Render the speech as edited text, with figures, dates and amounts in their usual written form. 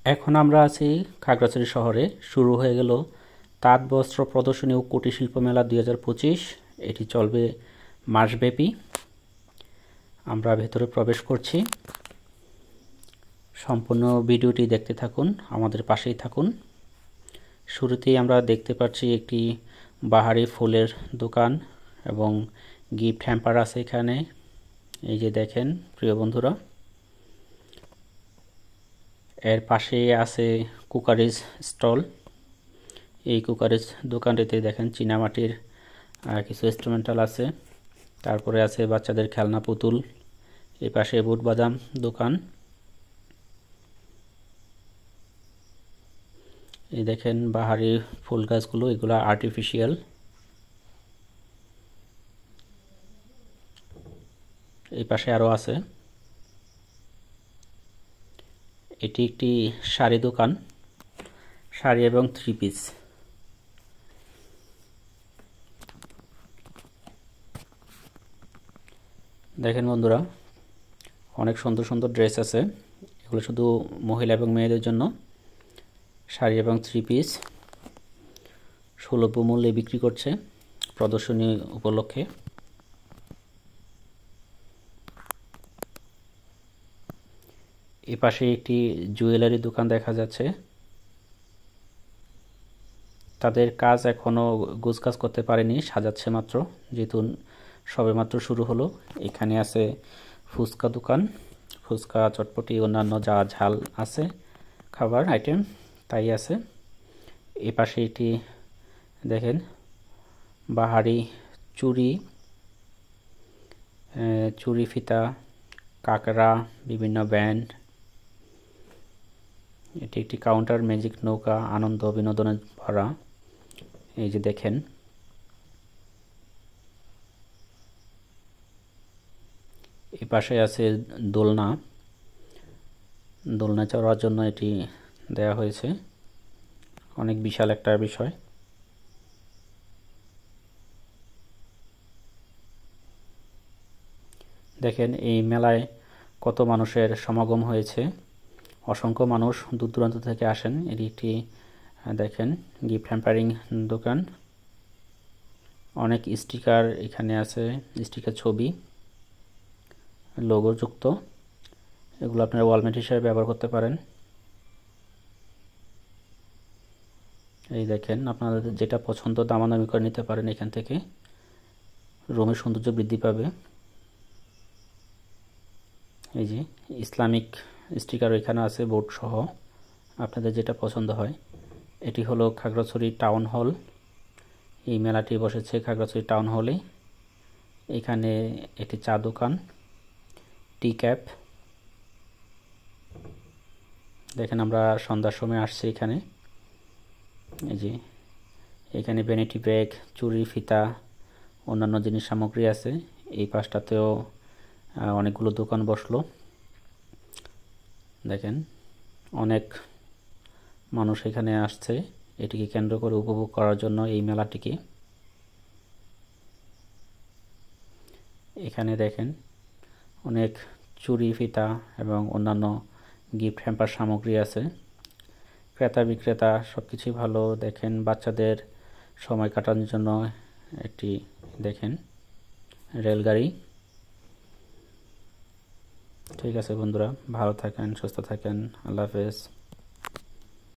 এখন আমরা আছি খাগড়াছড়ি শহরে। শুরু হয়ে গেল তাঁত বস্ত্র প্রদর্শনী ও কুটির শিল্প মেলা 2025। এটি চলবে মাসব্যাপী। আমরা ভেতরে প্রবেশ করছি। সম্পূর্ণ ভিডিওটি দেখতে থাকুন, আমাদের পাশেই থাকুন। শুরুতেই আমরা দেখতে পাচ্ছি একটি বাহারি ফুলের দোকান এবং গিফট হ্যাম্পার আছে এখানে। এই যে দেখেন প্রিয় বন্ধুরা, এর পাশে আছে কুকারিজ স্টল। এই কুকারিজ দোকানটিতে দেখেন চীনামাটির কিছু ইনস্ট্রুমেন্টাল আছে। তারপরে আছে বাচ্চাদের খেলনা পুতুল। এই পাশে বুট বাদাম দোকান। এই দেখেন বাহারি ফুল গাছগুলো, এগুলো আর্টিফিশিয়াল। এই পাশে আরও আছে। এটি একটি শাড়ি দোকান, শাড়ি এবং থ্রি পিস। দেখেন বন্ধুরা, অনেক সুন্দর সুন্দর ড্রেস আছে। এগুলো শুধু মহিলা এবং মেয়েদের জন্য। শাড়ি এবং থ্রি পিস সুলভ মূল্যে বিক্রি করছে প্রদর্শনী উপলক্ষে। এ পাশে একটি জুয়েলারি দোকান দেখা যাচ্ছে। তাদের কাজ এখনও গোছগাছ করতে পারেনি, সাজাচ্ছে মাত্র, যেহেতু সবেমাত্র শুরু হলো। এখানে আছে ফুচকা দোকান, ফুচকা চটপটি অন্যান্য যা ঝাল আছে খাবার আইটেম তাই আছে। এ পাশে এটি দেখেন বাহারি চুড়ি, চুড়ি ফিতা, কাঁকড়া, বিভিন্ন ব্যান্ড। এটি একটি কাউন্টার, ম্যাজিক নৌকা, আনন্দ বিনোদনে ভরা। এই যে দেখেন, এই পাশে আছে দোলনা। দোলনা চড়ার জন্য এটি দেয়া হয়েছে। অনেক বিশাল একটা বিষয়। দেখেন এই মেলায় কত মানুষের সমাগম হয়েছে। অসংখ্য মানুষ দূর দূরান্ত থেকে আসেন। এটি একটি দেখেন গিফট হ্যাম্পারিং দোকান। অনেক স্টিকার এখানে আছে, স্টিকার ছবি লোগো যুক্ত। এগুলো আপনারা ওয়ালমেট হিসেবে ব্যবহার করতে পারেন। এই দেখেন আপনাদের যেটা পছন্দ দামাদামি করে নিতে পারেন এখান থেকে। রুমের সৌন্দর্য বৃদ্ধি পাবে। এই যে ইসলামিক স্টিকার এখানে আছে বোর্ড সহ, আপনাদের যেটা পছন্দ হয়। এটি হলো খাগড়াছড়ি টাউন হল। এই মেলাটি বসেছে খাগড়াছড়ি টাউন হলে। এখানে একটি চা দোকান, টি ক্যাপ। দেখেন আমরা সন্ধ্যার সময় আসছি এখানে। এই যে এখানে ভ্যানিটি ব্যাগ, চুড়ি ফিতা, অন্যান্য জিনিস সামগ্রী আছে। এই পাশটাতেও অনেকগুলো দোকান বসলো। দেখেন অনেক মানুষ এখানে আসছে এটিকে কেন্দ্র করে উপভোগ করার জন্য এই মেলাটিকে। এখানে দেখেন অনেক চুড়ি ফিতা এবং অন্যান্য গিফট হ্যাম্পার সামগ্রী আছে। ক্রেতা বিক্রেতা সবকিছুই ভালো। দেখেন বাচ্চাদের সময় কাটানোর জন্য একটি দেখেন রেলগাড়ি। ঠিক আছে বন্ধুরা, ভালো থাকেন, সুস্থ থাকেন, আল্লাহ হাফেজ।